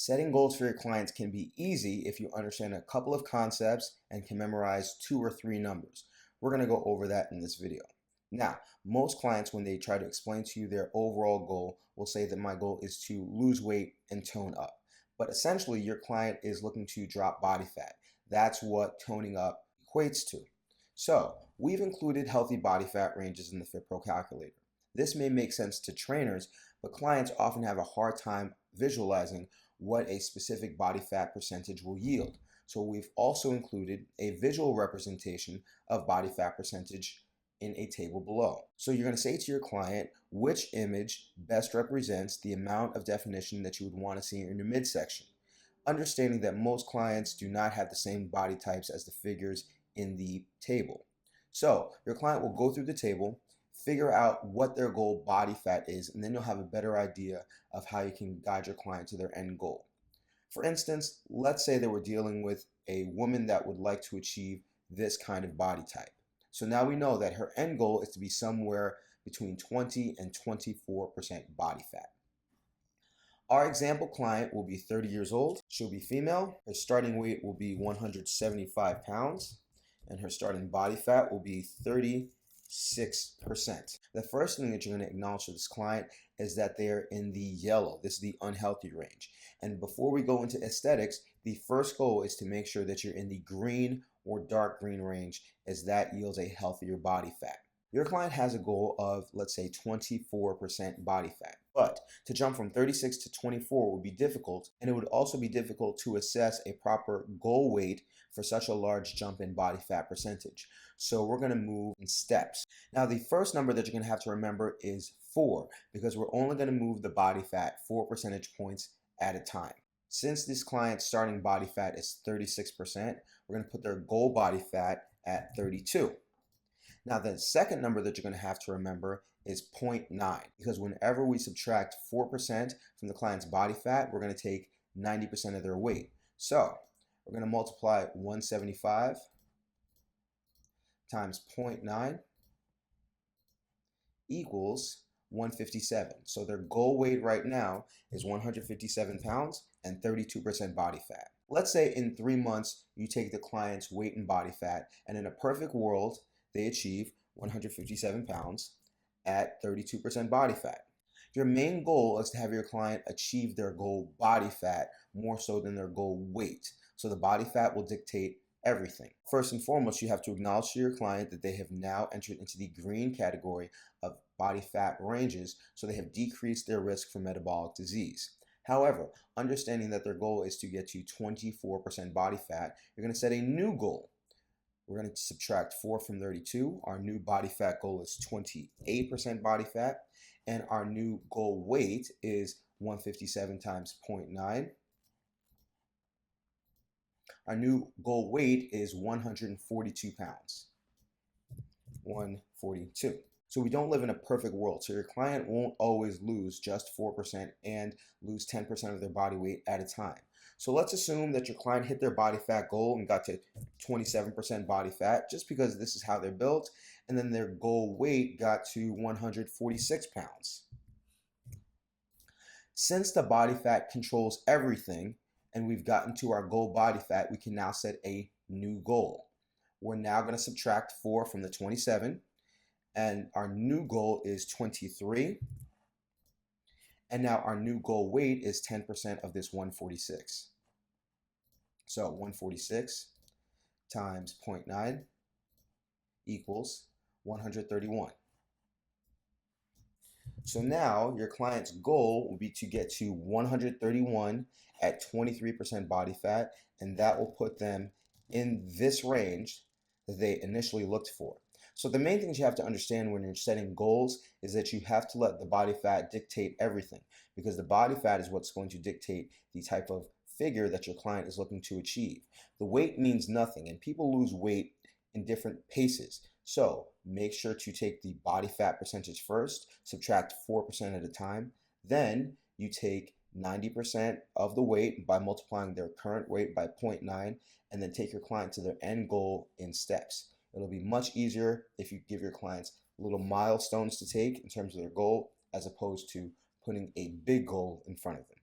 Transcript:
Setting goals for your clients can be easy if you understand a couple of concepts and can memorize 2 or 3 numbers. We're going to go over that in this video. Now, most clients, when they try to explain to you their overall goal, will say that my goal is to lose weight and tone up. But essentially, your client is looking to drop body fat. That's what toning up equates to. So, we've included healthy body fat ranges in the FitPro calculator. This may make sense to trainers, but clients often have a hard time visualizing what a specific body fat percentage will yield. So we've also included a visual representation of body fat percentage in a table below. So you're going to say to your client which image best represents the amount of definition that you would want to see in your midsection, understanding that most clients do not have the same body types as the figures in the table. So your client will go through the table, figure out what their goal body fat is, and then you'll have a better idea of how you can guide your client to their end goal. For instance, let's say that we're dealing with a woman that would like to achieve this kind of body type. So now we know that her end goal is to be somewhere between 20 and 24% body fat. Our example client will be 30 years old. She'll be female. Her starting weight will be 175 pounds, and her starting body fat will be 36%. The first thing that you're going to acknowledge to this client is that they're in the yellow. This is the unhealthy range. And before we go into aesthetics, the first goal is to make sure that you're in the green or dark green range, as that yields a healthier body fat. Your client has a goal of, let's say, 24% body fat. But to jump from 36 to 24 would be difficult, and it would also be difficult to assess a proper goal weight for such a large jump in body fat percentage. So we're going to move in steps. Now, the first number that you're going to have to remember is 4, because we're only going to move the body fat 4 percentage points at a time. Since this client's starting body fat is 36%, we're going to put their goal body fat at 32. Now, the second number that you're going to have to remember is 0.9, because whenever we subtract 4% from the client's body fat, we're going to take 90% of their weight. So we're going to multiply 175 times 0.9 equals 157. So their goal weight right now is 157 pounds and 32% body fat. Let's say in 3 months you take the client's weight and body fat, and in a perfect world they achieve 157 pounds at 32% body fat. Your main goal is to have your client achieve their goal body fat more so than their goal weight. So the body fat will dictate everything. First and foremost, you have to acknowledge to your client that they have now entered into the green category of body fat ranges, so they have decreased their risk for metabolic disease. However, understanding that their goal is to get to 24% body fat, you're going to set a new goal. We're going to subtract 4 from 32. Our new body fat goal is 28% body fat, and our new goal weight is 157 times 0.9. Our new goal weight is 142 pounds. 142. So we don't live in a perfect world. So your client won't always lose just 4% and lose 10% of their body weight at a time. So let's assume that your client hit their body fat goal and got to 27% body fat, just because this is how they're built, and then their goal weight got to 146 pounds. Since the body fat controls everything, and we've gotten to our goal body fat, we can now set a new goal. We're now going to subtract 4 from the 27, and our new goal is 23. And now our new goal weight is 10% of this 146. So 146 times 0.9 equals 131. So now your client's goal will be to get to 131 at 23% body fat, and that will put them in this range that they initially looked for. So the main things you have to understand when you're setting goals is that you have to let the body fat dictate everything, because the body fat is what's going to dictate the type of figure that your client is looking to achieve. The weight means nothing, and people lose weight in different paces. So make sure to take the body fat percentage first, subtract 4% at a time. Then you take 90% of the weight by multiplying their current weight by 0.9, and then take your client to their end goal in steps. It'll be much easier if you give your clients little milestones to take in terms of their goal, as opposed to putting a big goal in front of them.